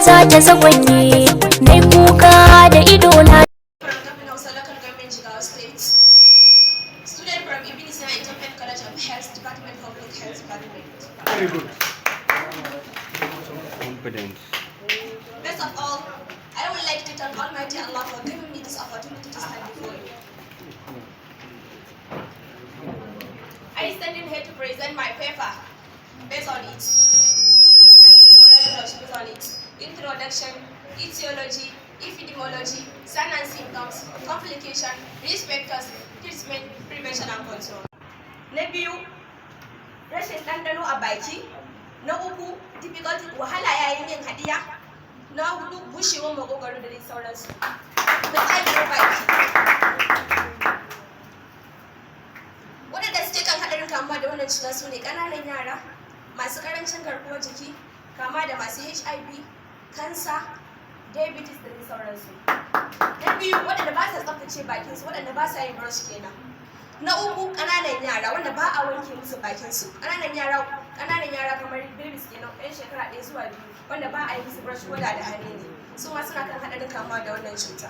za ta zagonye, nai kuka da ido na. Student from Ibn College of Health Department, Public Health Department. Very good. Confidence. Best of all, I would like to thank Almighty Allah for giving me this opportunity to stand before you. I stand in here to present my paper based on it. Based on it. Introduction, etiology, epidemiology, signs and symptoms, complication, risk factors, treatment, prevention and control. Na biyu, rashin ɗanɗano a baki. Na uku, difficulty wahala yayin yin hadiya. Na hudu, bushewar makogwaro da dai sauransu. Da tsagewar baki. Waɗanda suke kan haɗarin kamuwa da wannan cuta su ne ƙananan yara, masu ƙarancin garkuwar jiki, kama da masu HIV, kansa, diabetes da dai sauransu. Na biyu, waɗanda ba sa tsaftace bakinsu, waɗanda ba sa yin brush kenan. Na uku, ƙananan yara wanda ba a wanke musu bakinsu. Ƙananan yara kamar babies kenan, 'yan shekara 1 zuwa 2, wanda ba a yi musu brush koda da hannu ne. Su ma suna kan haɗarin kamuwa da wannan cuta.